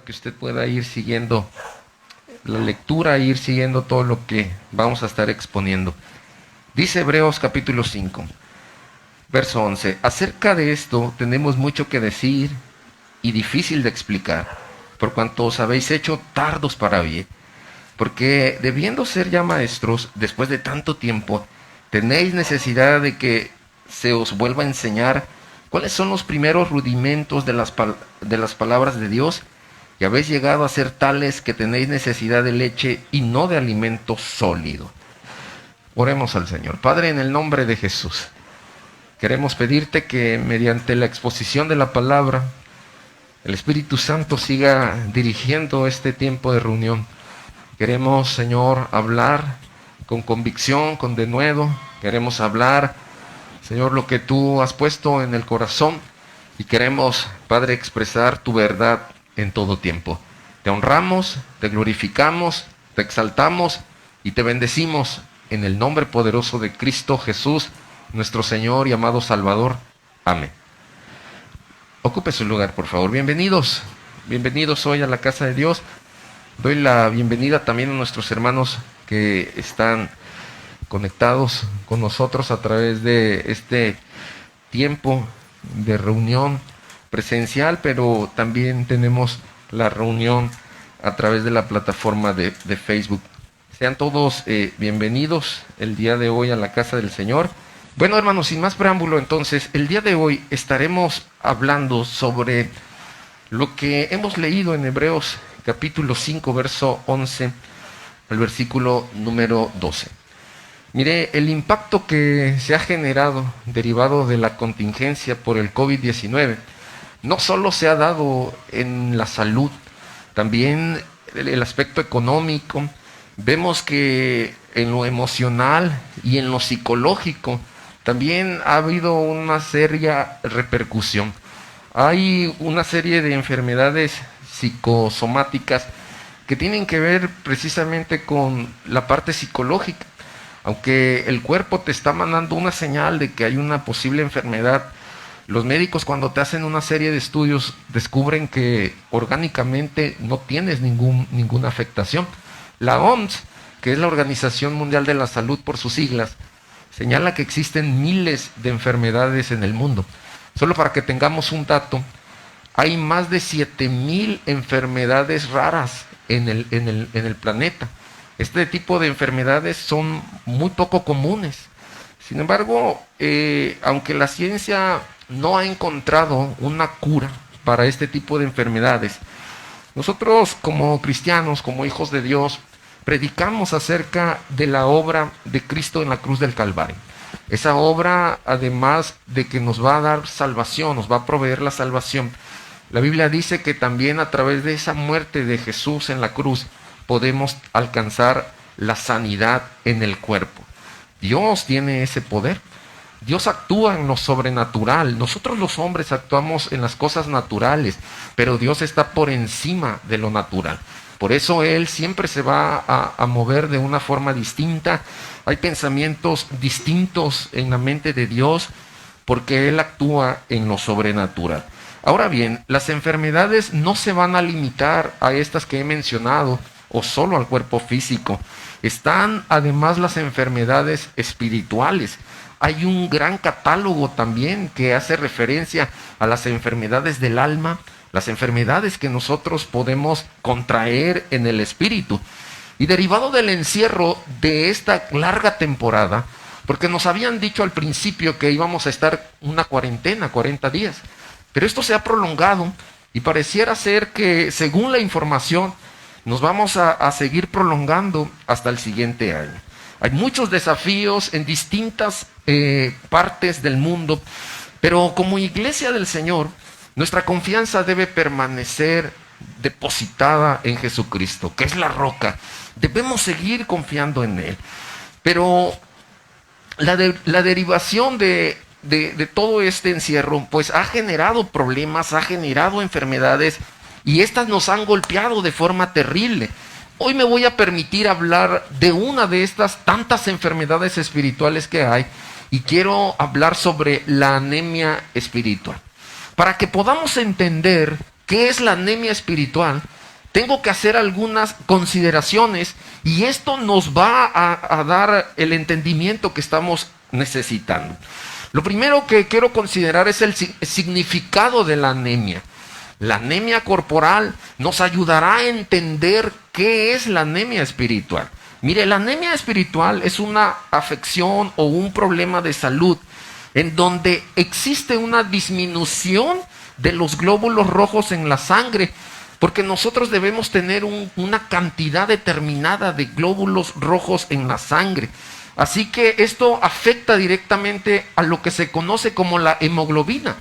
Que usted pueda ir siguiendo la lectura, ir siguiendo todo lo que vamos a estar exponiendo. Dice Hebreos capítulo 5, verso 11: acerca de esto tenemos mucho que decir y difícil de explicar, por cuanto os habéis hecho tardos para oír, porque debiendo ser ya maestros, después de tanto tiempo, tenéis necesidad de que se os vuelva a enseñar cuáles son los primeros rudimentos de las palabras de Dios, y habéis llegado a ser tales que tenéis necesidad de leche y no de alimento sólido. Oremos al Señor. Padre, en el nombre de Jesús, queremos pedirte que mediante la exposición de la palabra, el Espíritu Santo siga dirigiendo este tiempo de reunión. Queremos, Señor, hablar con convicción, con denuedo. Queremos hablar, Señor, lo que tú has puesto en el corazón. Y queremos, Padre, expresar tu verdad en todo tiempo. Te honramos, te glorificamos, te exaltamos y te bendecimos en el nombre poderoso de Cristo Jesús, nuestro Señor y amado Salvador. Amén. Ocupe su lugar, por favor. Bienvenidos hoy a la casa de Dios. Doy la bienvenida también a nuestros hermanos que están conectados con nosotros a través de este tiempo de reunión presencial, pero también tenemos la reunión a través de la plataforma de Facebook. Sean todos bienvenidos el día de hoy a la casa del Señor. Bueno, hermanos, sin más preámbulo, entonces, el día de hoy estaremos hablando sobre lo que hemos leído en Hebreos capítulo 5, verso 11 al versículo número 12. Mire, el impacto que se ha generado derivado de la contingencia por el COVID-19 no solo se ha dado en la salud, también el aspecto económico. Vemos que en lo emocional y en lo psicológico también ha habido una seria repercusión. Hay una serie de enfermedades psicosomáticas que tienen que ver precisamente con la parte psicológica. Aunque el cuerpo te está mandando una señal de que hay una posible enfermedad, los médicos, cuando te hacen una serie de estudios, descubren que orgánicamente no tienes ninguna afectación. La OMS, que es la Organización Mundial de la Salud por sus siglas, señala que existen miles de enfermedades en el mundo. Solo para que tengamos un dato, hay más de 7,000 enfermedades raras en el planeta. Este tipo de enfermedades son muy poco comunes. Sin embargo, aunque la ciencia no ha encontrado una cura para este tipo de enfermedades, nosotros como cristianos, como hijos de Dios, predicamos acerca de la obra de Cristo en la cruz del Calvario. Esa obra, además de que nos va a dar salvación, nos va a proveer la salvación, la Biblia dice que también a través de esa muerte de Jesús en la cruz podemos alcanzar la sanidad en el cuerpo. Dios tiene ese poder. Dios actúa en lo sobrenatural. Nosotros los hombres actuamos en las cosas naturales, pero Dios está por encima de lo natural. Por eso Él siempre se va a mover de una forma distinta. Hay pensamientos distintos en la mente de Dios porque Él actúa en lo sobrenatural. Ahora bien, las enfermedades no se van a limitar a estas que he mencionado o solo al cuerpo físico. Están además las enfermedades espirituales. Hay un gran catálogo también que hace referencia a las enfermedades del alma, las enfermedades que nosotros podemos contraer en el espíritu. Y derivado del encierro de esta larga temporada, porque nos habían dicho al principio que íbamos a estar una cuarentena, 40 días, pero esto se ha prolongado y pareciera ser que, según la información, nos vamos a seguir prolongando hasta el siguiente año. Hay muchos desafíos en distintas partes del mundo, pero como iglesia del Señor, nuestra confianza debe permanecer depositada en Jesucristo, que es la roca. Debemos seguir confiando en Él. Pero la derivación de todo este encierro, pues ha generado problemas, ha generado enfermedades, y estas nos han golpeado de forma terrible. Hoy me voy a permitir hablar de una de estas tantas enfermedades espirituales que hay, y quiero hablar sobre la anemia espiritual. Para que podamos entender qué es la anemia espiritual, tengo que hacer algunas consideraciones, y esto nos va a dar el entendimiento que estamos necesitando. Lo primero que quiero considerar es el significado de la anemia. La anemia corporal nos ayudará a entender qué es la anemia espiritual. Mire, la anemia espiritual es una afección o un problema de salud en donde existe una disminución de los glóbulos rojos en la sangre, porque nosotros debemos tener una cantidad determinada de glóbulos rojos en la sangre. Así que esto afecta directamente a lo que se conoce como la hemoglobina.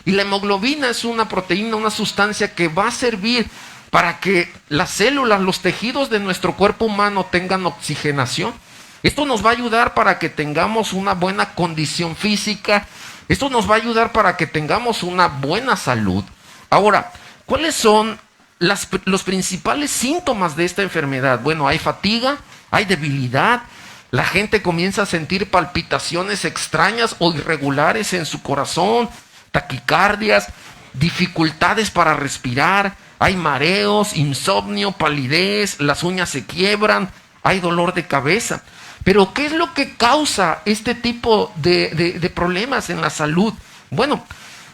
Y la hemoglobina es una proteína, una sustancia que va a servir para que las células, los tejidos de nuestro cuerpo humano tengan oxigenación. Esto nos va a ayudar para que tengamos una buena condición física. Esto nos va a ayudar para que tengamos una buena salud. Ahora, ¿cuáles son los principales síntomas de esta enfermedad? Bueno, hay fatiga, hay debilidad. La gente comienza a sentir palpitaciones extrañas o irregulares en su corazón, taquicardias, dificultades para respirar, hay mareos, insomnio, palidez, las uñas se quiebran, hay dolor de cabeza. Pero ¿qué es lo que causa este tipo de problemas en la salud? Bueno,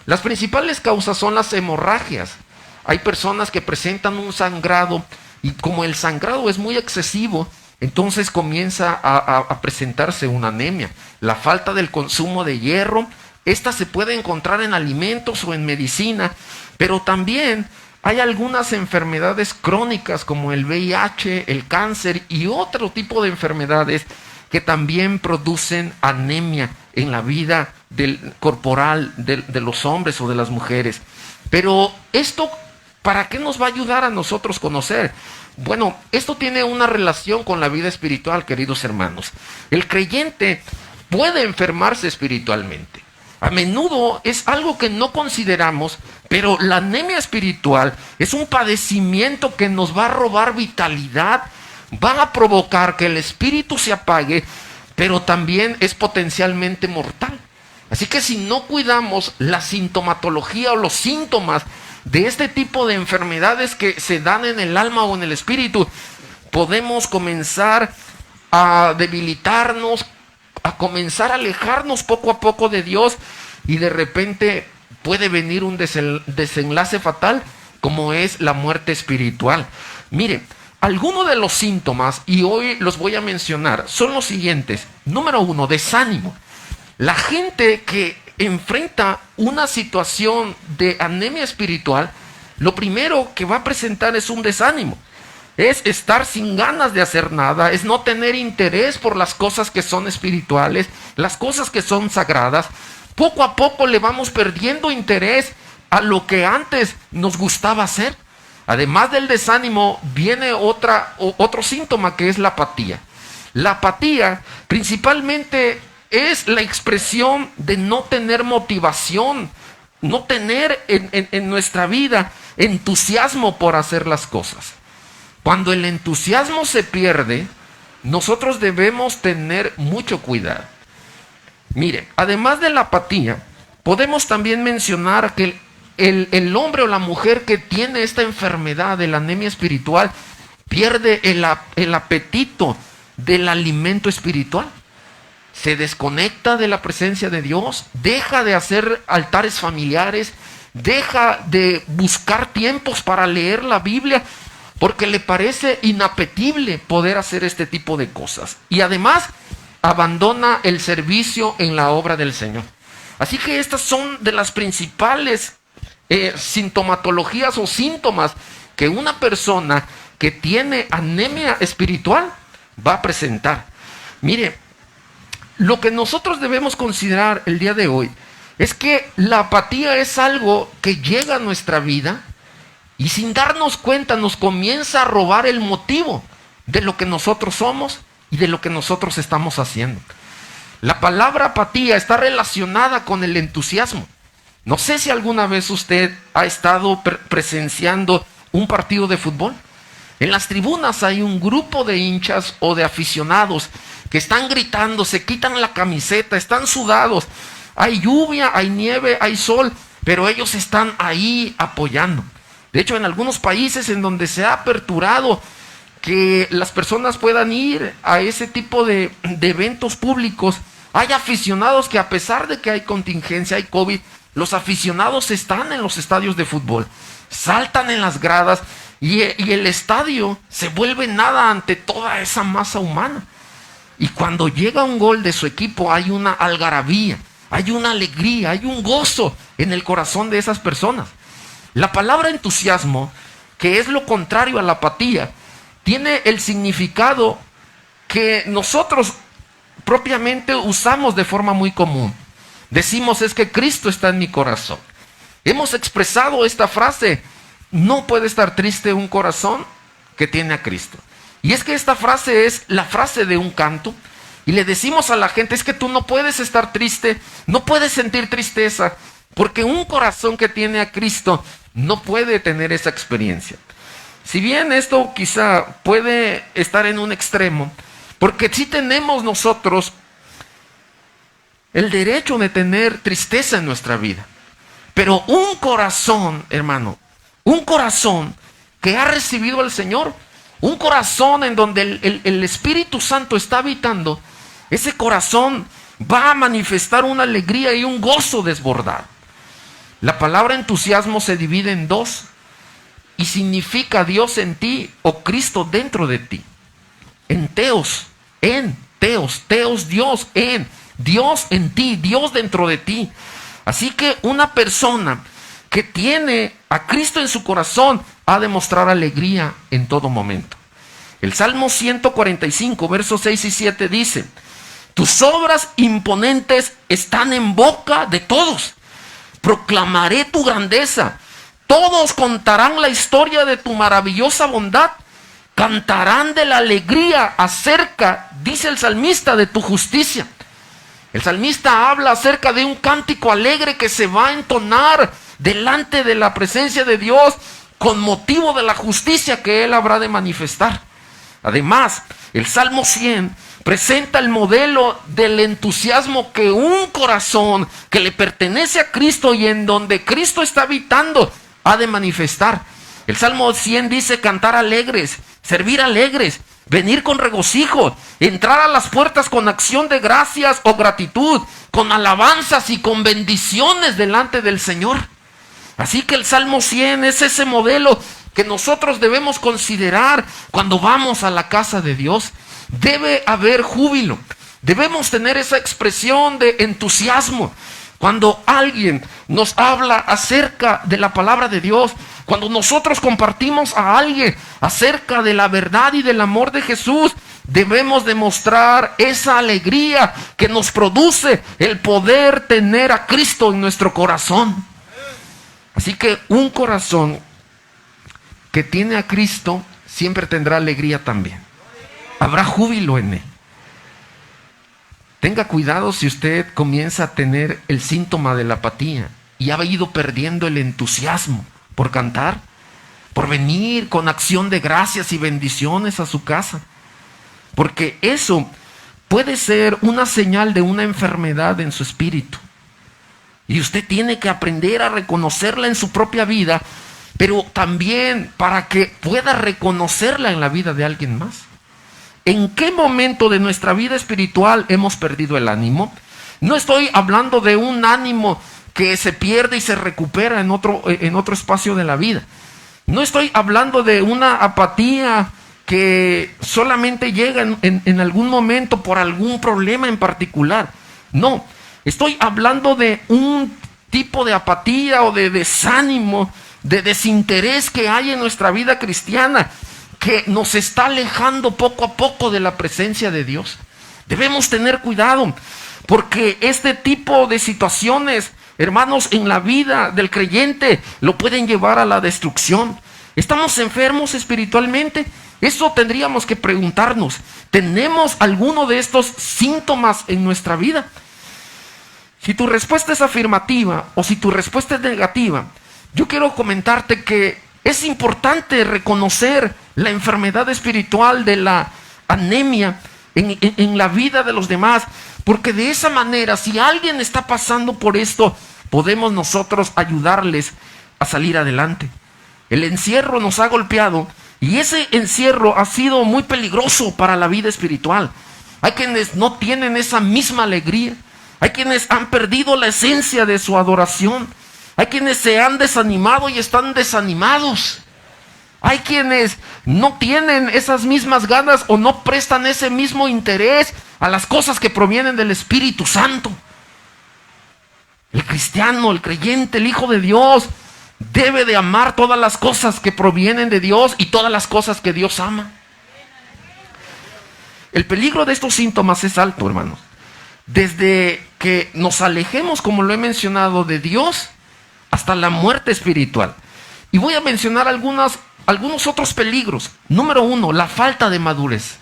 las principales causas son las hemorragias. Hay personas que presentan un sangrado, y como el sangrado es muy excesivo, entonces comienza a presentarse una anemia. La falta del consumo de hierro, esta se puede encontrar en alimentos o en medicina, pero también hay algunas enfermedades crónicas como el VIH, el cáncer y otro tipo de enfermedades que también producen anemia en la vida corporal de los hombres o de las mujeres. Pero esto ¿para qué nos va a ayudar a nosotros conocer? Bueno, esto tiene una relación con la vida espiritual, queridos hermanos. El creyente puede enfermarse espiritualmente. A menudo es algo que no consideramos, pero la anemia espiritual es un padecimiento que nos va a robar vitalidad, va a provocar que el espíritu se apague, pero también es potencialmente mortal. Así que si no cuidamos la sintomatología o los síntomas de este tipo de enfermedades que se dan en el alma o en el espíritu, podemos comenzar a debilitarnos, a comenzar a alejarnos poco a poco de Dios, y de repente puede venir un desenlace fatal, como es la muerte espiritual. Mire, algunos de los síntomas, y hoy los voy a mencionar, son los siguientes. Número 1, desánimo. La gente que enfrenta una situación de anemia espiritual, lo primero que va a presentar es un desánimo. Es estar sin ganas de hacer nada, es no tener interés por las cosas que son espirituales, las cosas que son sagradas. Poco a poco le vamos perdiendo interés a lo que antes nos gustaba hacer. Además del desánimo, viene otro síntoma, que es la apatía. La apatía principalmente es la expresión de no tener motivación, no tener en nuestra vida entusiasmo por hacer las cosas. Cuando el entusiasmo se pierde, nosotros debemos tener mucho cuidado. Mire, además de la apatía, podemos también mencionar que el hombre o la mujer que tiene esta enfermedad de la anemia espiritual pierde el apetito del alimento espiritual. Se desconecta de la presencia de Dios, deja de hacer altares familiares, deja de buscar tiempos para leer la Biblia, porque le parece inapetible poder hacer este tipo de cosas. Y además abandona el servicio en la obra del Señor. Así que estas son de las principales sintomatologías o síntomas que una persona que tiene anemia espiritual va a presentar. Mire, lo que nosotros debemos considerar el día de hoy es que la apatía es algo que llega a nuestra vida y sin darnos cuenta nos comienza a robar el motivo de lo que nosotros somos y de lo que nosotros estamos haciendo. La palabra apatía está relacionada con el entusiasmo. No sé si alguna vez usted ha estado presenciando un partido de fútbol. En las tribunas hay un grupo de hinchas o de aficionados que están gritando, se quitan la camiseta, están sudados. Hay lluvia, hay nieve, hay sol, pero ellos están ahí apoyando. De hecho, en algunos países en donde se ha aperturado que las personas puedan ir a ese tipo de eventos públicos, hay aficionados que, a pesar de que hay contingencia, hay COVID, los aficionados están en los estadios de fútbol, saltan en las gradas y el estadio se vuelve nada ante toda esa masa humana. Y cuando llega un gol de su equipo, hay una algarabía, hay una alegría, hay un gozo en el corazón de esas personas. La palabra entusiasmo, que es lo contrario a la apatía, tiene el significado que nosotros propiamente usamos de forma muy común. Decimos: es que Cristo está en mi corazón. Hemos expresado esta frase: no puede estar triste un corazón que tiene a Cristo. Y es que esta frase es la frase de un canto, y le decimos a la gente: es que tú no puedes estar triste, no puedes sentir tristeza, porque un corazón que tiene a Cristo no puede tener esa experiencia. Si bien esto quizá puede estar en un extremo, porque sí tenemos nosotros el derecho de tener tristeza en nuestra vida. Pero un corazón, hermano, un corazón que ha recibido al Señor, un corazón en donde el Espíritu Santo está habitando, ese corazón va a manifestar una alegría y un gozo desbordado. La palabra entusiasmo se divide en dos y significa Dios en ti o Cristo dentro de ti. En teos, Dios en ti, Dios dentro de ti. Así que una persona que tiene a Cristo en su corazón ha de mostrar alegría en todo momento. El Salmo 145, versos 6 y 7 dice: tus obras imponentes están en boca de todos. Proclamaré tu grandeza. todos contarán la historia de tu maravillosa bondad. Cantarán de la alegría acerca, dice el salmista, de tu justicia. El salmista habla acerca de un cántico alegre que se va a entonar delante de la presencia de Dios con motivo de la justicia que Él habrá de manifestar. Además, el Salmo 100 presenta el modelo del entusiasmo que un corazón que le pertenece a Cristo y en donde Cristo está habitando ha de manifestar. El Salmo 100 dice cantar alegres, servir alegres, venir con regocijo, entrar a las puertas con acción de gracias o gratitud, con alabanzas y con bendiciones delante del Señor. Así que el Salmo 100 es ese modelo que nosotros debemos considerar cuando vamos a la casa de Dios. Debe haber júbilo, debemos tener esa expresión de entusiasmo. Cuando alguien nos habla acerca de la palabra de Dios, cuando nosotros compartimos a alguien acerca de la verdad y del amor de Jesús, debemos demostrar esa alegría que nos produce el poder tener a Cristo en nuestro corazón. Así que un corazón que tiene a Cristo siempre tendrá alegría también. Habrá júbilo en él. Tenga cuidado si usted comienza a tener el síntoma de la apatía y ha ido perdiendo el entusiasmo por cantar, por venir con acción de gracias y bendiciones a su casa. Porque eso puede ser una señal de una enfermedad en su espíritu. Y usted tiene que aprender a reconocerla en su propia vida, pero también para que pueda reconocerla en la vida de alguien más. ¿En qué momento de nuestra vida espiritual hemos perdido el ánimo? No estoy hablando de un ánimo que se pierde y se recupera en otro espacio de la vida. No estoy hablando de una apatía que solamente llega en algún momento por algún problema en particular. No, estoy hablando de un tipo de apatía o de desánimo, de desinterés que hay en nuestra vida cristiana, que nos está alejando poco a poco de la presencia de Dios. Debemos tener cuidado, porque este tipo de situaciones, hermanos, en la vida del creyente lo pueden llevar a la destrucción. ¿Estamos enfermos espiritualmente? Eso tendríamos que preguntarnos. ¿Tenemos alguno de estos síntomas en nuestra vida? Si tu respuesta es afirmativa o si tu respuesta es negativa, yo quiero comentarte que es importante reconocer la enfermedad espiritual de la anemia en la vida de los demás, porque de esa manera, si alguien está pasando por esto, podemos nosotros ayudarles a salir adelante. El encierro nos ha golpeado y ese encierro ha sido muy peligroso para la vida espiritual. Hay quienes no tienen esa misma alegría, hay quienes han perdido la esencia de su adoración, hay quienes se han desanimado y están desanimados. Hay quienes no tienen esas mismas ganas o no prestan ese mismo interés a las cosas que provienen del Espíritu Santo. El cristiano, el creyente, el Hijo de Dios debe de amar todas las cosas que provienen de Dios y todas las cosas que Dios ama. El peligro de estos síntomas es alto, hermanos. Desde que nos alejemos, como lo he mencionado, de Dios, hasta la muerte espiritual. Y voy a mencionar algunos otros peligros. Número 1, la falta de madurez.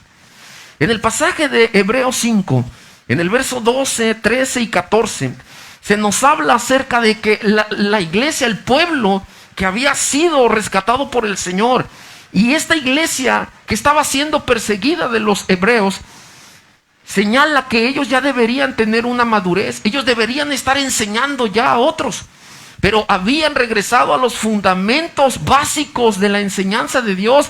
En el pasaje de Hebreos 5, en el verso 12, 13 y 14, se nos habla acerca de que la iglesia, el pueblo que había sido rescatado por el Señor, y esta iglesia que estaba siendo perseguida de los hebreos, señala que ellos ya deberían tener una madurez, ellos deberían estar enseñando ya a otros, pero habían regresado a los fundamentos básicos de la enseñanza de Dios,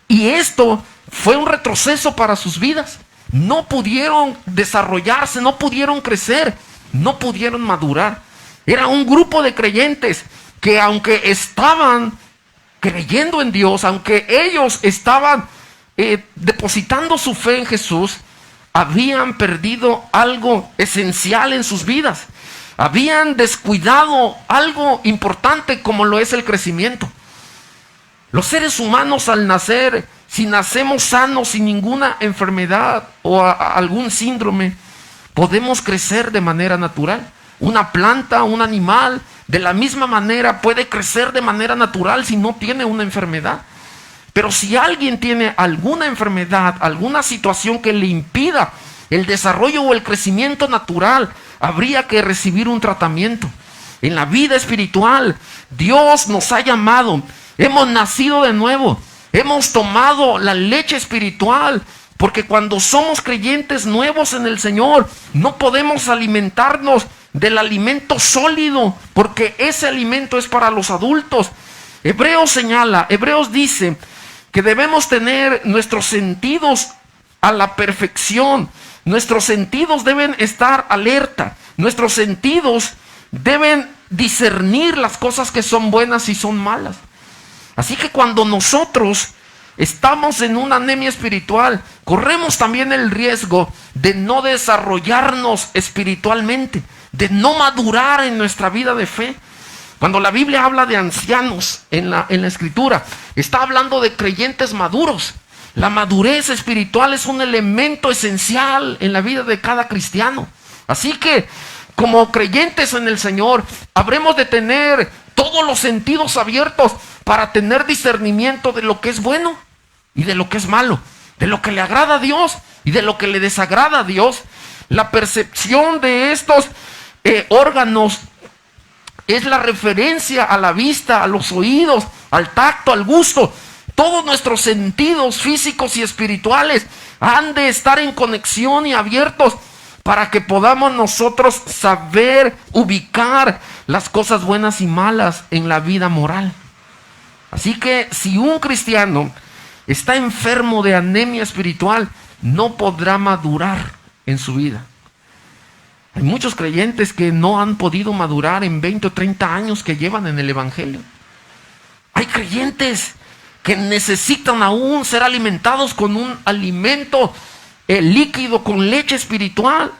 y esto fue un retroceso para sus vidas. No pudieron desarrollarse, no pudieron crecer, no pudieron madurar. Era un grupo de creyentes que, aunque estaban creyendo en Dios, aunque ellos estaban depositando su fe en Jesús, habían perdido algo esencial en sus vidas. Habían descuidado algo importante como lo es el crecimiento. Los seres humanos al nacer, si nacemos sanos, sin ninguna enfermedad o algún síndrome, podemos crecer de manera natural. Una planta, un animal, de la misma manera puede crecer de manera natural si no tiene una enfermedad. Pero si alguien tiene alguna enfermedad, alguna situación que le impida el desarrollo o el crecimiento natural, habría que recibir un tratamiento. En la vida espiritual, Dios nos ha llamado, hemos nacido de nuevo, hemos tomado la leche espiritual, porque cuando somos creyentes nuevos en el Señor, no podemos alimentarnos del alimento sólido, porque ese alimento es para los adultos. Hebreos dice que debemos tener nuestros sentidos a la perfección. Nuestros sentidos deben estar alerta. Nuestros sentidos deben discernir las cosas que son buenas y son malas. Así que cuando nosotros estamos en una anemia espiritual, corremos también el riesgo de no desarrollarnos espiritualmente, de no madurar en nuestra vida de fe. Cuando la Biblia habla de ancianos en la Escritura, está hablando de creyentes maduros. La madurez espiritual es un elemento esencial en la vida de cada cristiano. Así que, como creyentes en el Señor, habremos de tener todos los sentidos abiertos para tener discernimiento de lo que es bueno y de lo que es malo, de lo que le agrada a Dios y de lo que le desagrada a Dios. La percepción de estos órganos es la referencia a la vista, a los oídos, al tacto, al gusto. Todos nuestros sentidos físicos y espirituales han de estar en conexión y abiertos para que podamos nosotros saber ubicar las cosas buenas y malas en la vida moral. Así que si un cristiano está enfermo de anemia espiritual, no podrá madurar en su vida. Hay muchos creyentes que no han podido madurar en 20 o 30 años que llevan en el Evangelio. Hay creyentes que necesitan aún ser alimentados con un alimento líquido, con leche espiritual.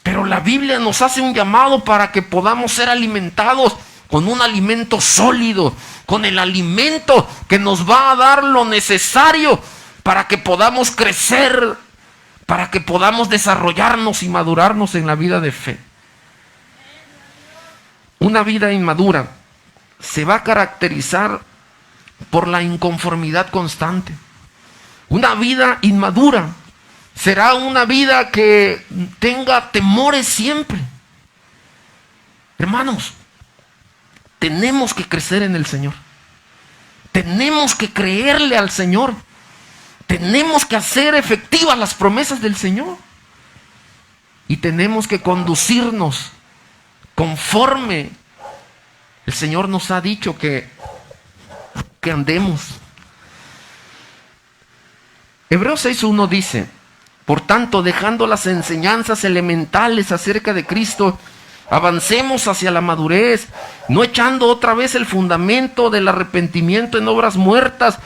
Pero la Biblia nos hace un llamado para que podamos ser alimentados con un alimento sólido, con el alimento que nos va a dar lo necesario para que podamos crecer, para que podamos desarrollarnos y madurarnos en la vida de fe. Una vida inmadura se va a caracterizar por la inconformidad constante. Una vida inmadura será una vida que tenga temores siempre. Hermanos, tenemos que crecer en el Señor. Tenemos que creerle al Señor. Tenemos que hacer efectivas las promesas del Señor. Y tenemos que conducirnos conforme el Señor nos ha dicho que andemos. Hebreos 6:1 dice: por tanto, dejando las enseñanzas elementales acerca de Cristo, avancemos hacia la madurez, no echando otra vez el fundamento del arrepentimiento en obras muertas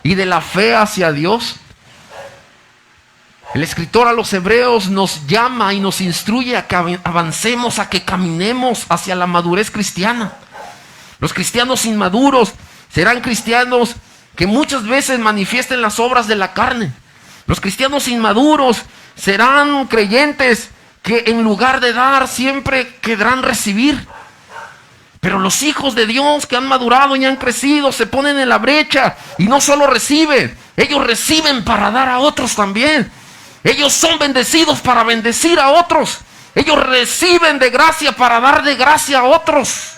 y de la fe hacia Dios. El escritor a los Hebreos nos llama y nos instruye a que avancemos, a que caminemos hacia la madurez cristiana. Los cristianos inmaduros serán cristianos que muchas veces manifiesten las obras de la carne. Los cristianos inmaduros serán creyentes que en lugar de dar siempre querrán recibir. Pero los hijos de Dios que han madurado y han crecido se ponen en la brecha y no solo reciben, ellos reciben para dar a otros también. Ellos son bendecidos para bendecir a otros. Ellos reciben de gracia para dar de gracia a otros.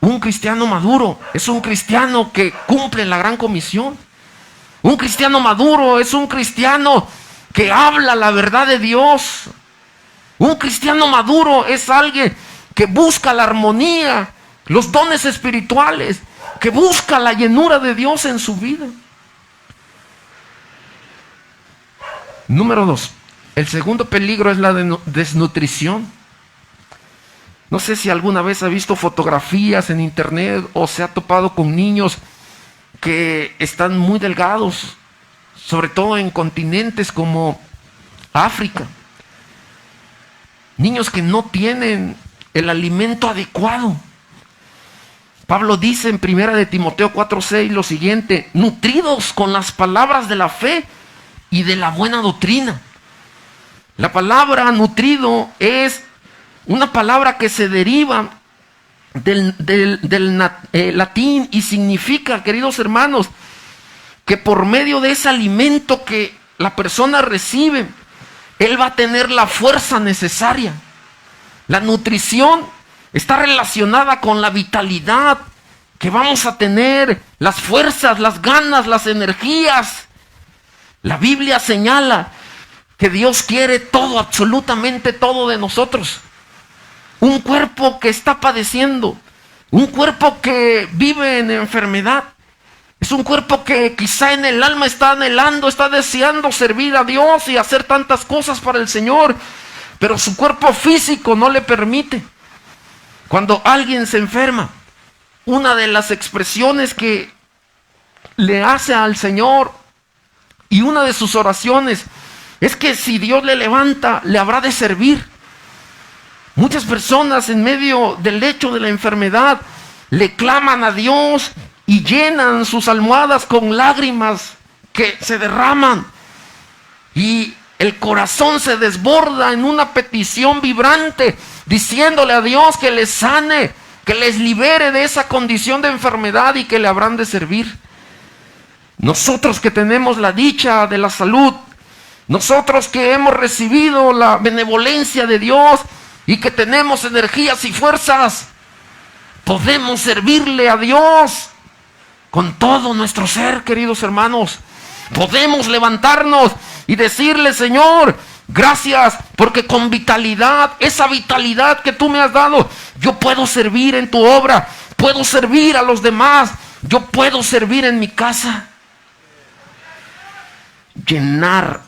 Un cristiano maduro es un cristiano que cumple la gran comisión. Un cristiano maduro es un cristiano que habla la verdad de Dios. Un cristiano maduro es alguien que busca la armonía, los dones espirituales, que busca la llenura de Dios en su vida. Número 2. El segundo peligro es la desnutrición. No sé si alguna vez ha visto fotografías en internet o se ha topado con niños que están muy delgados, sobre todo en continentes como África. Niños que no tienen el alimento adecuado. Pablo dice en 1 de Timoteo 4:6 lo siguiente: nutridos con las palabras de la fe y de la buena doctrina. La palabra nutrido es una palabra que se deriva del latín y significa, queridos hermanos, que por medio de ese alimento que la persona recibe, él va a tener la fuerza necesaria. La nutrición está relacionada con la vitalidad que vamos a tener, las fuerzas, las ganas, las energías. La Biblia señala que Dios quiere todo, absolutamente todo de nosotros. Un cuerpo que está padeciendo, un cuerpo que vive en enfermedad, es un cuerpo que quizá en el alma está anhelando, está deseando servir a Dios y hacer tantas cosas para el Señor, pero su cuerpo físico no le permite. Cuando alguien se enferma, una de las expresiones que le hace al Señor y una de sus oraciones es que si Dios le levanta, le habrá de servir. Muchas personas en medio del lecho de la enfermedad le claman a Dios y llenan sus almohadas con lágrimas que se derraman. Y el corazón se desborda en una petición vibrante, diciéndole a Dios que les sane, que les libere de esa condición de enfermedad y que le habrán de servir. Nosotros que tenemos la dicha de la salud, nosotros que hemos recibido la benevolencia de Dios y que tenemos energías y fuerzas, podemos servirle a Dios con todo nuestro ser, queridos hermanos. Podemos levantarnos y decirle: Señor, gracias, porque con vitalidad, esa vitalidad que tú me has dado, yo puedo servir en tu obra, puedo servir a los demás, yo puedo servir en mi casa. Llenar,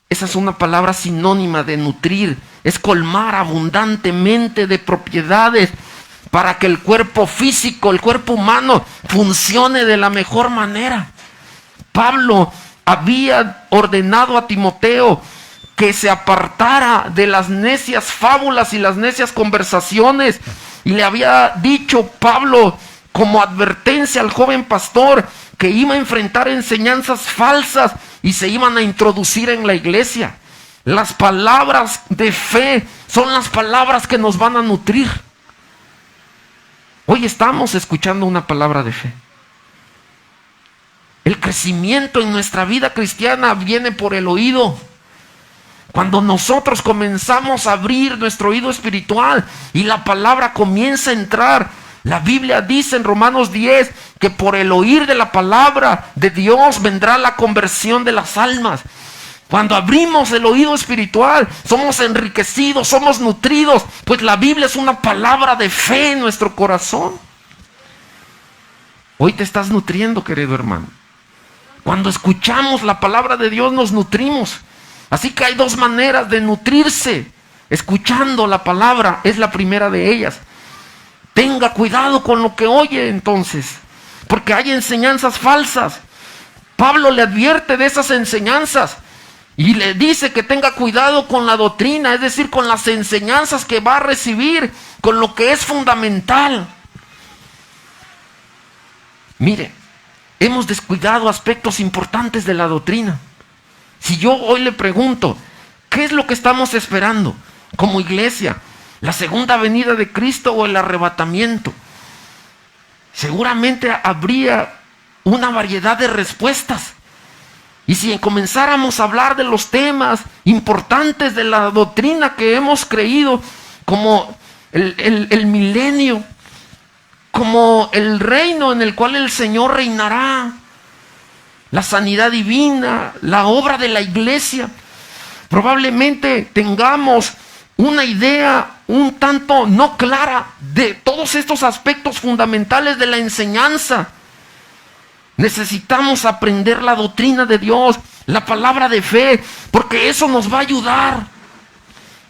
esa es una palabra sinónima de nutrir, es colmar abundantemente de propiedades para que el cuerpo físico, el cuerpo humano, funcione de la mejor manera. Pablo había ordenado a Timoteo que se apartara de las necias fábulas y las necias conversaciones, y le había dicho Pablo como advertencia al joven pastor que iba a enfrentar enseñanzas falsas y se iban a introducir en la iglesia. Las palabras de fe son las palabras que nos van a nutrir. Hoy estamos escuchando una palabra de fe. El crecimiento en nuestra vida cristiana viene por el oído. Cuando nosotros comenzamos a abrir nuestro oído espiritual y la palabra comienza a entrar, la Biblia dice en Romanos 10 que por el oír de la palabra de Dios vendrá la conversión de las almas. Cuando abrimos el oído espiritual, somos enriquecidos, somos nutridos, pues la Biblia es una palabra de fe en nuestro corazón. Hoy te estás nutriendo, querido hermano. Cuando escuchamos la palabra de Dios nos nutrimos. Así que hay dos maneras de nutrirse. Escuchando la palabra es la primera de ellas. Tenga cuidado con lo que oye entonces, porque hay enseñanzas falsas. Pablo le advierte de esas enseñanzas y le dice que tenga cuidado con la doctrina, es decir, con las enseñanzas que va a recibir, con lo que es fundamental. Mire, hemos descuidado aspectos importantes de la doctrina. Si yo hoy le pregunto, ¿qué es lo que estamos esperando como iglesia? ¿La segunda venida de Cristo o el arrebatamiento? Seguramente habría una variedad de respuestas. Y si comenzáramos a hablar de los temas importantes de la doctrina que hemos creído, como el milenio, como el reino en el cual el Señor reinará, la sanidad divina, la obra de la iglesia, probablemente tengamos una idea un tanto no clara de todos estos aspectos fundamentales de la enseñanza. Necesitamos aprender la doctrina de Dios, la palabra de fe, porque eso nos va a ayudar.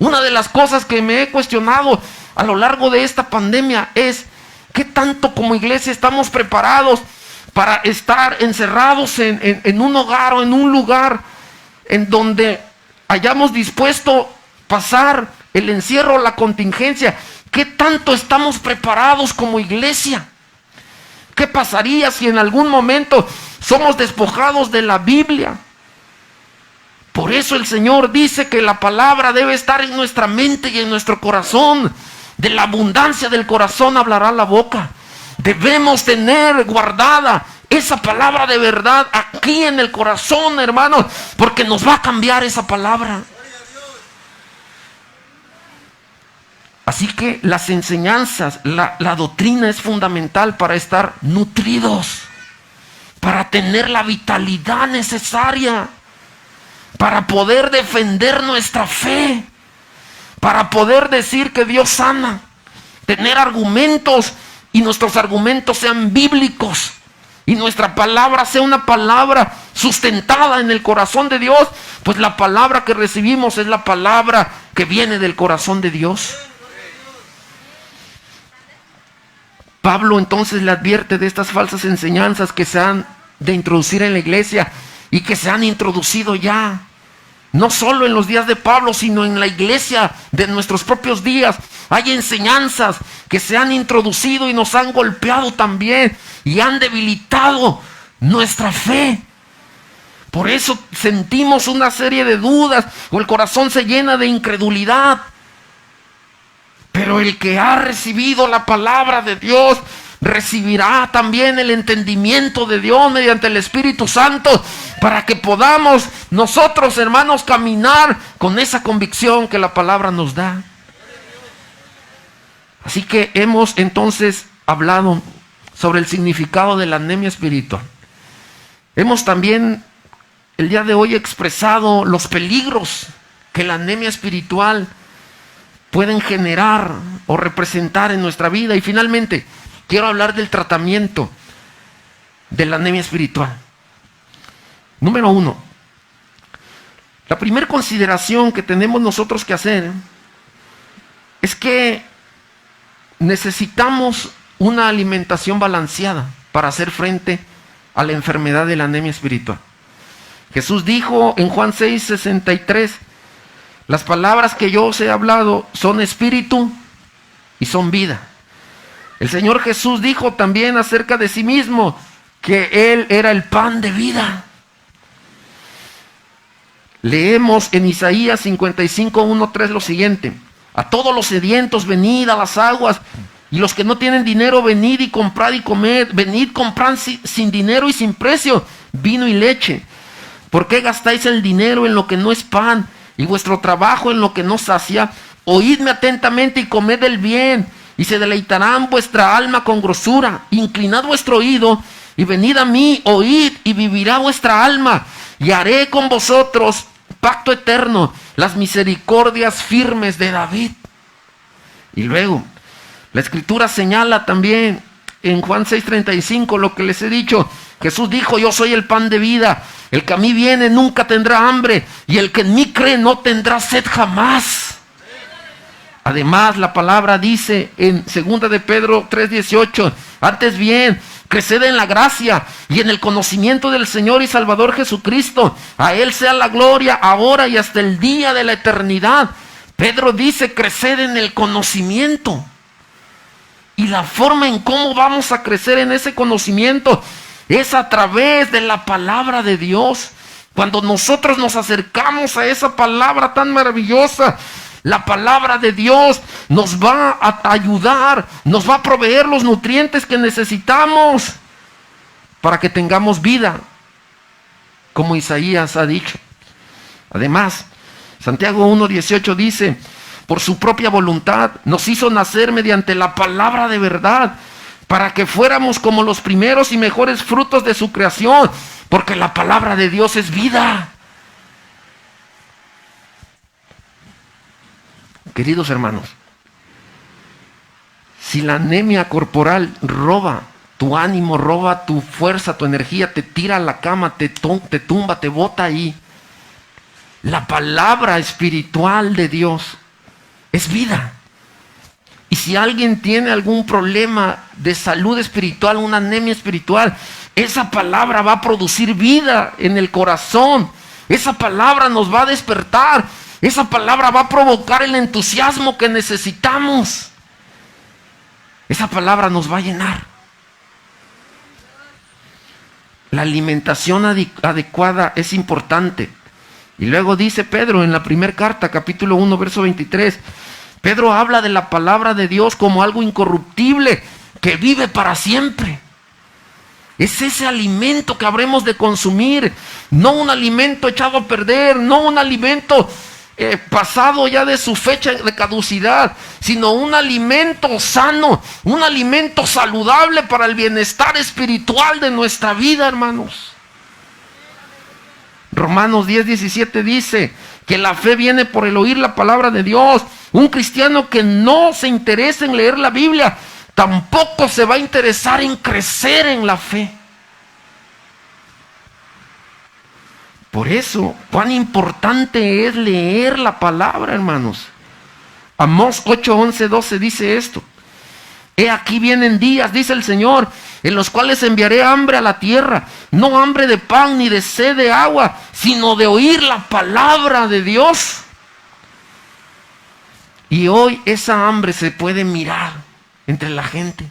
Una de las cosas que me he cuestionado a lo largo de esta pandemia es ¿qué tanto como iglesia estamos preparados para estar encerrados en un hogar o en un lugar en donde hayamos dispuesto pasar el encierro, la contingencia? ¿Qué tanto estamos preparados como iglesia? ¿Qué pasaría si en algún momento somos despojados de la Biblia? Por eso el Señor dice que la palabra debe estar en nuestra mente y en nuestro corazón. De la abundancia del corazón hablará la boca. Debemos tener guardada esa palabra de verdad aquí en el corazón, hermanos, porque nos va a cambiar esa palabra. Así que las enseñanzas, la doctrina es fundamental para estar nutridos, para tener la vitalidad necesaria, para poder defender nuestra fe, para poder decir que Dios sana, tener argumentos y nuestros argumentos sean bíblicos y nuestra palabra sea una palabra sustentada en el corazón de Dios, pues la palabra que recibimos es la palabra que viene del corazón de Dios. Pablo entonces le advierte de estas falsas enseñanzas que se han de introducir en la iglesia y que se han introducido ya, no solo en los días de Pablo, sino en la iglesia de nuestros propios días. Hay enseñanzas que se han introducido y nos han golpeado también y han debilitado nuestra fe. Por eso sentimos una serie de dudas o el corazón se llena de incredulidad. Pero el que ha recibido la palabra de Dios recibirá también el entendimiento de Dios mediante el Espíritu Santo para que podamos nosotros, hermanos, caminar con esa convicción que la palabra nos da. Así que hemos entonces hablado sobre el significado de la anemia espiritual. Hemos también el día de hoy expresado los peligros que la anemia espiritual pueden generar o representar en nuestra vida. Y finalmente, quiero hablar del tratamiento de la anemia espiritual. Número 1. La primera consideración que tenemos nosotros que hacer es que necesitamos una alimentación balanceada para hacer frente a la enfermedad de la anemia espiritual. Jesús dijo en Juan 6:63, las palabras que yo os he hablado son espíritu y son vida. El Señor Jesús dijo también acerca de sí mismo que Él era el pan de vida. Leemos en Isaías 55:1-3 lo siguiente: a todos los sedientos venid a las aguas, y los que no tienen dinero venid y comprad y comed. Venid, comprad sin dinero y sin precio vino y leche. ¿Por qué gastáis el dinero en lo que no es pan y vuestro trabajo en lo que no sacia? Oídme atentamente y comed el bien, y se deleitarán vuestra alma con grosura. Inclinad vuestro oído y venid a mí, oíd y vivirá vuestra alma, y haré con vosotros pacto eterno, las misericordias firmes de David. Y luego, la Escritura señala también en Juan 6:35 lo que les he dicho. Jesús dijo: yo soy el pan de vida, el que a mí viene nunca tendrá hambre, y el que en mí cree no tendrá sed jamás. Además, la palabra dice en 2 de Pedro 3:18, antes bien, creced en la gracia y en el conocimiento del Señor y Salvador Jesucristo. A Él sea la gloria ahora y hasta el día de la eternidad. Pedro dice: creced en el conocimiento. Y la forma en cómo vamos a crecer en ese conocimiento es a través de la palabra de Dios. Cuando nosotros nos acercamos a esa palabra tan maravillosa, la palabra de Dios nos va a ayudar, nos va a proveer los nutrientes que necesitamos para que tengamos vida, como Isaías ha dicho. Además, Santiago 1:18 dice: por su propia voluntad nos hizo nacer mediante la palabra de verdad, para que fuéramos como los primeros y mejores frutos de su creación, porque la palabra de Dios es vida. Queridos hermanos, si la anemia corporal roba tu ánimo, roba tu fuerza, tu energía, te tira a la cama, te tumba, te bota ahí, la palabra espiritual de Dios es vida. Y si alguien tiene algún problema de salud espiritual, una anemia espiritual, esa palabra va a producir vida en el corazón. Esa palabra nos va a despertar. Esa palabra va a provocar el entusiasmo que necesitamos. Esa palabra nos va a llenar. La alimentación adecuada es importante. Y luego dice Pedro en la primera carta, capítulo 1, verso 23, Pedro habla de la palabra de Dios como algo incorruptible, que vive para siempre. Es ese alimento que habremos de consumir, no un alimento echado a perder, no un alimento pasado ya de su fecha de caducidad, sino un alimento sano, un alimento saludable para el bienestar espiritual de nuestra vida, hermanos. Romanos 10:17 dice que la fe viene por el oír la palabra de Dios. Un cristiano que no se interesa en leer la Biblia, tampoco se va a interesar en crecer en la fe. Por eso, cuán importante es leer la palabra, hermanos. Amós 8, 11, 12 dice esto. He aquí vienen días, dice el Señor, en los cuales enviaré hambre a la tierra, no hambre de pan ni de sed de agua, sino de oír la palabra de Dios. Y hoy esa hambre se puede mirar entre la gente.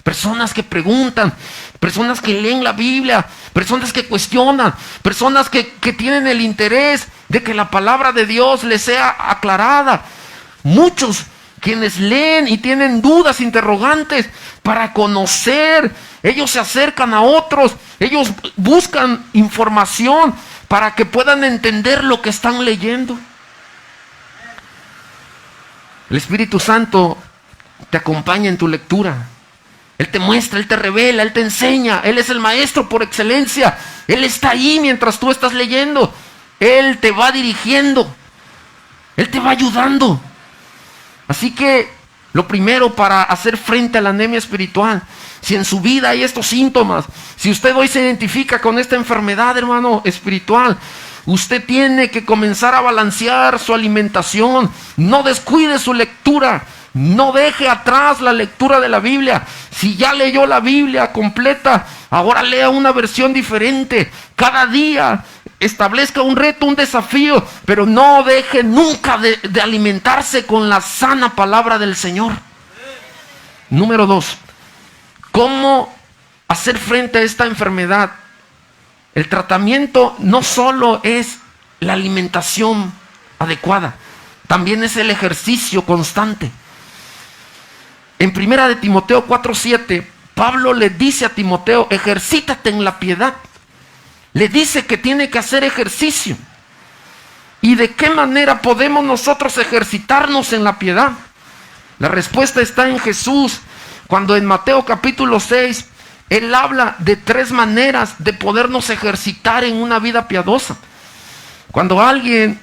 Personas que preguntan, personas que leen la Biblia, personas que cuestionan, personas que tienen el interés de que la palabra de Dios les sea aclarada. Muchos quienes leen y tienen dudas, interrogantes para conocer, ellos se acercan a otros, ellos buscan información para que puedan entender lo que están leyendo. El Espíritu Santo te acompaña en tu lectura. Él te muestra, Él te revela, Él te enseña. Él es el maestro por excelencia. Él está ahí mientras tú estás leyendo. Él te va dirigiendo. Él te va ayudando. Así que lo primero para hacer frente a la anemia espiritual, si en su vida hay estos síntomas, si usted hoy se identifica con esta enfermedad, hermano, espiritual, usted tiene que comenzar a balancear su alimentación. No descuide su lectura. No deje atrás la lectura de la Biblia. Si ya leyó la Biblia completa, ahora lea una versión diferente. Cada día establezca un reto, un desafío, pero no deje nunca de alimentarse con la sana palabra del Señor. Número 2, ¿cómo hacer frente a esta enfermedad? El tratamiento no solo es la alimentación adecuada, también es el ejercicio constante. En 1 de Timoteo 4:7, Pablo le dice a Timoteo, ejercítate en la piedad. Le dice que tiene que hacer ejercicio. ¿Y de qué manera podemos nosotros ejercitarnos en la piedad? La respuesta está en Jesús, cuando en Mateo capítulo 6, Él habla de 3 maneras de podernos ejercitar en una vida piadosa. Cuando alguien,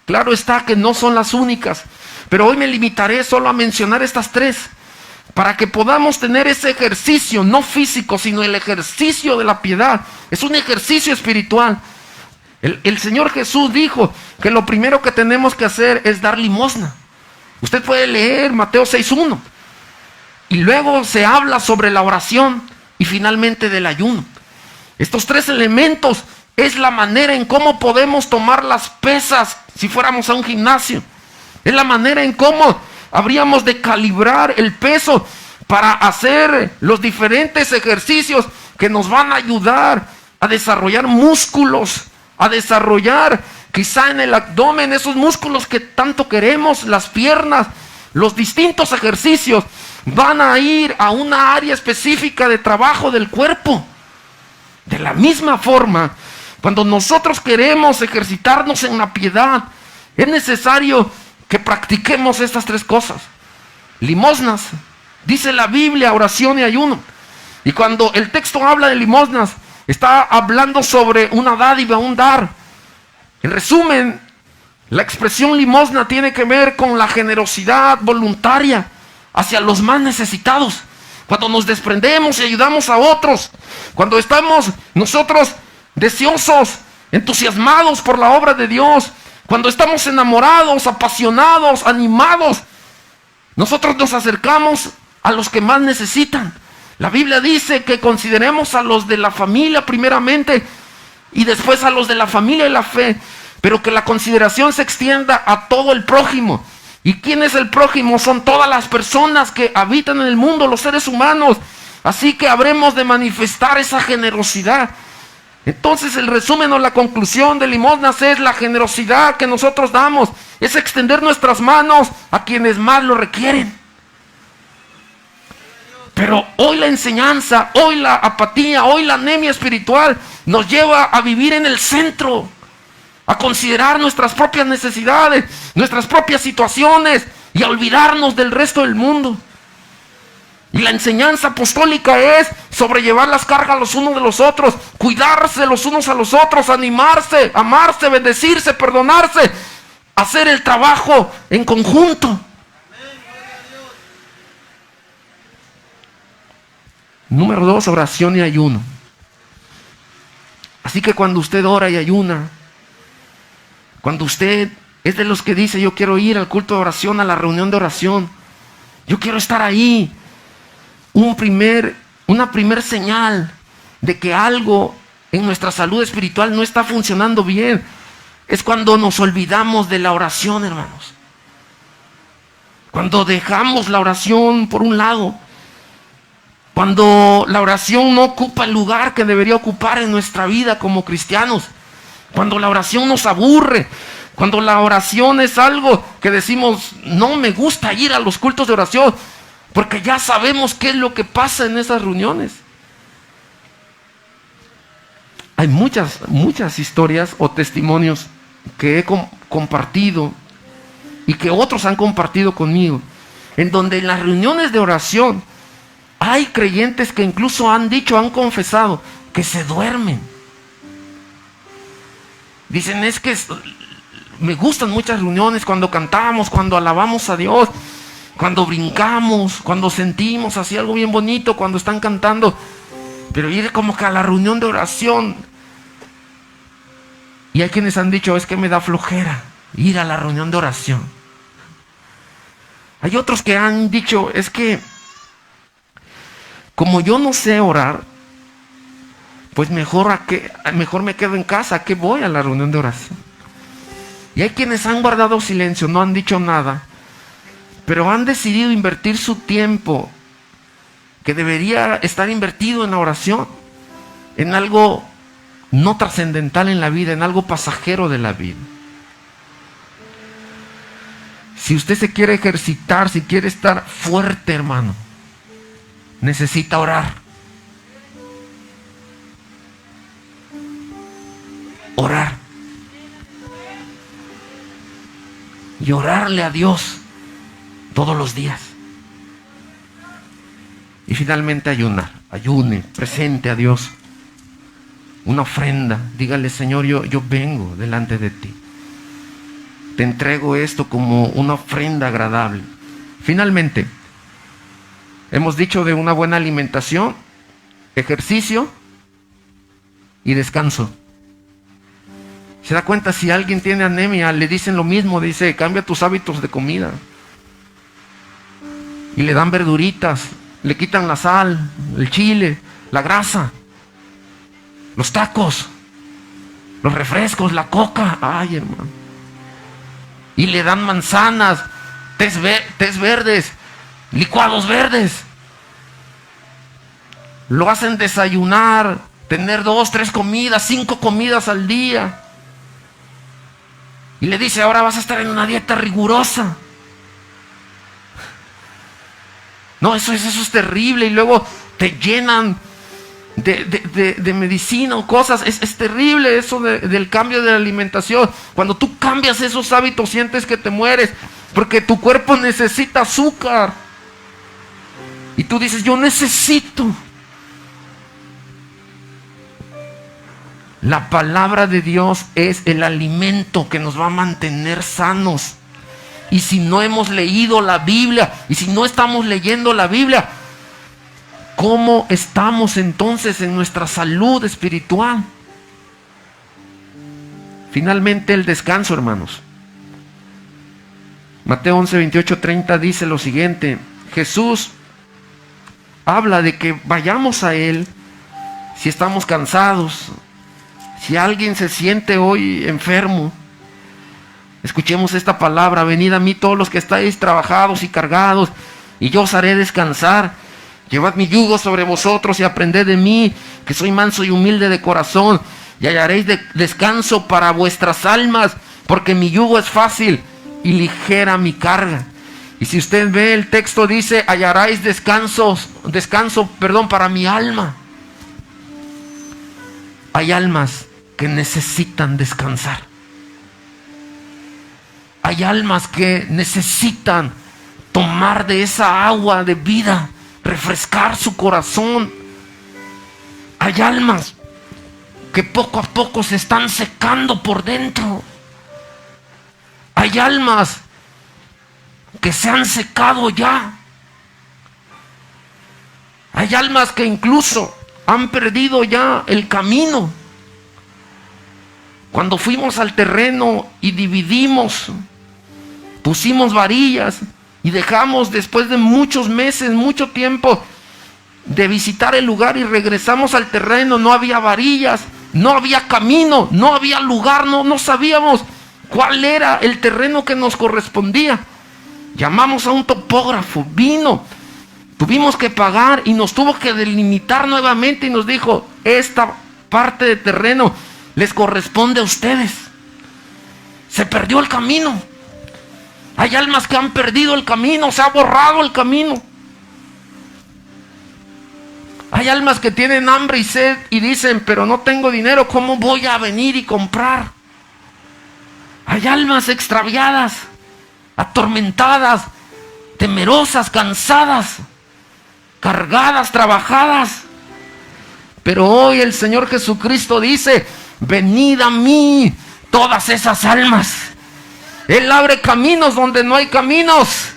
claro está que no son las únicas, pero hoy me limitaré solo a mencionar estas 3, para que podamos tener ese ejercicio, no físico, sino el ejercicio de la piedad. Es un ejercicio espiritual. El Señor Jesús dijo que lo primero que tenemos que hacer es dar limosna. Usted puede leer Mateo 6:1. Y luego se habla sobre la oración y finalmente del ayuno. Estos 3 elementos es la manera en cómo podemos tomar las pesas si fuéramos a un gimnasio. Es la manera en cómo habríamos de calibrar el peso para hacer los diferentes ejercicios que nos van a ayudar a desarrollar músculos, a desarrollar quizá en el abdomen esos músculos que tanto queremos, las piernas. Los distintos ejercicios van a ir a una área específica de trabajo del cuerpo. De la misma forma, cuando nosotros queremos ejercitarnos en la piedad, es necesario que practiquemos estas 3 cosas. Limosnas, dice la Biblia, oración y ayuno. Y cuando el texto habla de limosnas, está hablando sobre una dádiva, un dar. En resumen, la expresión limosna tiene que ver con la generosidad voluntaria hacia los más necesitados. Cuando nos desprendemos y ayudamos a otros, cuando estamos nosotros deseosos, entusiasmados por la obra de Dios, cuando estamos enamorados, apasionados, animados, nosotros nos acercamos a los que más necesitan. La Biblia dice que consideremos a los de la familia primeramente y después a los de la familia y la fe, pero que la consideración se extienda a todo el prójimo. ¿Y quién es el prójimo? Son todas las personas que habitan en el mundo, los seres humanos. Así que habremos de manifestar esa generosidad. Entonces el resumen o la conclusión de limosnas es la generosidad que nosotros damos. Es extender nuestras manos a quienes más lo requieren. Pero hoy la enseñanza, hoy la apatía, hoy la anemia espiritual nos lleva a vivir en el centro, a considerar nuestras propias necesidades, nuestras propias situaciones y a olvidarnos del resto del mundo. Y la enseñanza apostólica es sobrellevar las cargas los unos de los otros, cuidarse los unos a los otros, animarse, amarse, bendecirse, perdonarse, hacer el trabajo en conjunto. Número 2, oración y ayuno. Así que cuando usted ora y ayuna, cuando usted es de los que dice yo quiero ir al culto de oración, a la reunión de oración, yo quiero estar ahí, una primer señal de que algo en nuestra salud espiritual no está funcionando bien es cuando nos olvidamos de la oración, hermanos. Cuando dejamos la oración por un lado, cuando la oración no ocupa el lugar que debería ocupar en nuestra vida como cristianos, cuando la oración nos aburre, cuando la oración es algo que decimos, no me gusta ir a los cultos de oración, porque ya sabemos qué es lo que pasa en esas reuniones. Hay muchas historias o testimonios que he compartido y que otros han compartido conmigo, en donde en las reuniones de oración hay creyentes que incluso han confesado que se duermen. Dicen, es que me gustan muchas reuniones cuando cantamos, cuando alabamos a Dios, cuando brincamos, cuando sentimos así algo bien bonito, cuando están cantando. Pero ir como que a la reunión de oración. Y hay quienes han dicho, es que me da flojera ir a la reunión de oración. Hay otros que han dicho, es que como yo no sé orar, pues mejor me quedo en casa, ¿a qué voy a la reunión de oración? Y hay quienes han guardado silencio, no han dicho nada, pero han decidido invertir su tiempo, que debería estar invertido en la oración, en algo no trascendental en la vida, en algo pasajero de la vida. Si usted se quiere ejercitar, si quiere estar fuerte, hermano, necesita orar. Orar. Y orarle a Dios todos los días. Y finalmente ayunar. Ayune, presente a Dios una ofrenda. Dígale, Señor, yo vengo delante de ti. Te entrego esto como una ofrenda agradable. Finalmente, hemos dicho de una buena alimentación, ejercicio y descanso. ¿Se da cuenta? Si alguien tiene anemia, le dicen lo mismo, dice, cambia tus hábitos de comida. Y le dan verduritas, le quitan la sal, el chile, la grasa, los tacos, los refrescos, la coca. Ay, hermano. Y le dan manzanas, tés verdes, licuados verdes. Lo hacen desayunar, tener 2, 3 comidas, 5 comidas al día. Y le dice, ahora vas a estar en una dieta rigurosa. No, eso es terrible. Y luego te llenan de medicina o cosas. Es terrible eso del cambio de la alimentación. Cuando tú cambias esos hábitos, sientes que te mueres, porque tu cuerpo necesita azúcar. Y tú dices, yo necesito. La palabra de Dios es el alimento que nos va a mantener sanos. Y si no hemos leído la Biblia, y si no estamos leyendo la Biblia, ¿cómo estamos entonces en nuestra salud espiritual? Finalmente, el descanso, hermanos. Mateo 11, 28, 30 dice lo siguiente. Jesús habla de que vayamos a Él si estamos cansados. Si alguien se siente hoy enfermo, escuchemos esta palabra: venid a mí todos los que estáis trabajados y cargados, y yo os haré descansar. Llevad mi yugo sobre vosotros y aprended de mí, que soy manso y humilde de corazón, y hallaréis descanso para vuestras almas, porque mi yugo es fácil y ligera mi carga. Y si usted ve el texto, dice, hallaréis descanso para mi alma. Hay almas que necesitan descansar. Hay almas que necesitan tomar de esa agua de vida, refrescar su corazón. Hay almas que poco a poco se están secando por dentro. Hay almas que se han secado ya. Hay almas que incluso han perdido ya el camino. Cuando fuimos al terreno y dividimos, pusimos varillas y dejamos, después de muchos meses, mucho tiempo de visitar el lugar, y regresamos al terreno, no había varillas, no había camino, no había lugar, no sabíamos cuál era el terreno que nos correspondía. Llamamos a un topógrafo, vino, tuvimos que pagar y nos tuvo que delimitar nuevamente y nos dijo, esta parte de terreno les corresponde a ustedes. Se perdió el camino. Hay almas que han perdido el camino, se ha borrado el camino. Hay almas que tienen hambre y sed y dicen, pero no tengo dinero, ¿cómo voy a venir y comprar? Hay almas extraviadas, atormentadas, temerosas, cansadas, cargadas, trabajadas. Pero hoy el Señor Jesucristo dice, venid a mí todas esas almas. Él abre caminos donde no hay caminos.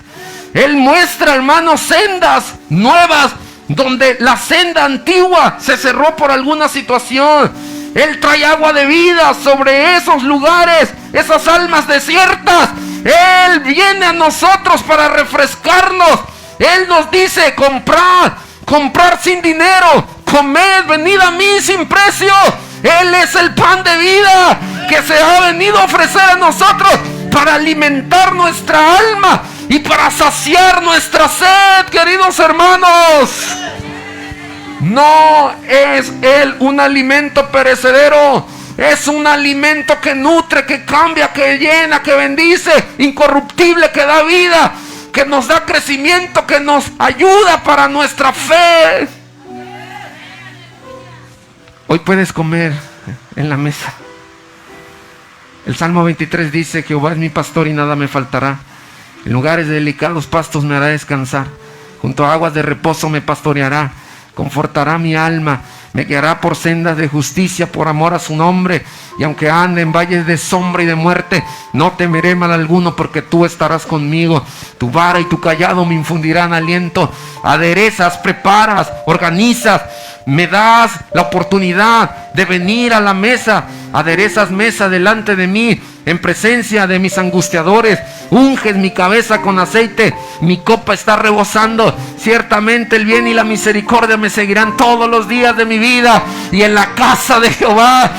Él muestra, hermanos, sendas nuevas donde la senda antigua se cerró por alguna situación. Él trae agua de vida sobre esos lugares, esas almas desiertas. Él viene a nosotros para refrescarnos. Él nos dice, comprar sin dinero, comed, venid a mí sin precio. Él es el pan de vida que se ha venido a ofrecer a nosotros para alimentar nuestra alma y para saciar nuestra sed, queridos hermanos. No es Él un alimento perecedero, es un alimento que nutre, que cambia, que llena, que bendice, incorruptible, que da vida, que nos da crecimiento, que nos ayuda para nuestra fe. Hoy puedes comer en la mesa. El Salmo 23 dice, Jehová es mi pastor y nada me faltará. En lugares de delicados pastos me hará descansar. Junto a aguas de reposo me pastoreará. Confortará mi alma. Me guiará por sendas de justicia por amor a su nombre. Y aunque ande en valles de sombra y de muerte, no temeré mal alguno, porque tú estarás conmigo. Tu vara y tu callado me infundirán aliento. Aderezas, preparas, organizas. Me das la oportunidad de venir a la mesa. Aderezas mesa delante de mí, en presencia de mis angustiadores. Unges mi cabeza con aceite, mi copa está rebosando. Ciertamente el bien y la misericordia me seguirán todos los días de mi vida. Y en la casa de Jehová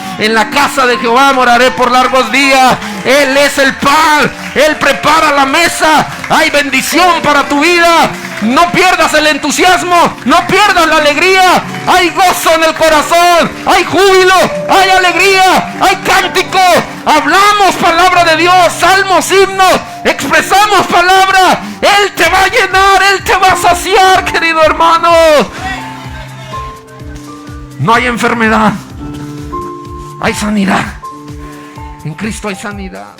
moraré por largos días. Él es el pan, Él prepara la mesa. Hay bendición para tu vida. No pierdas el entusiasmo, no pierdas la alegría. Hay gozo en el corazón, hay júbilo, hay alegría, hay cántico. Hablamos palabra de Dios, salmos, himnos, expresamos palabra. Él te va a llenar, Él te va a saciar, querido hermano. No hay enfermedad, hay sanidad. En Cristo hay sanidad.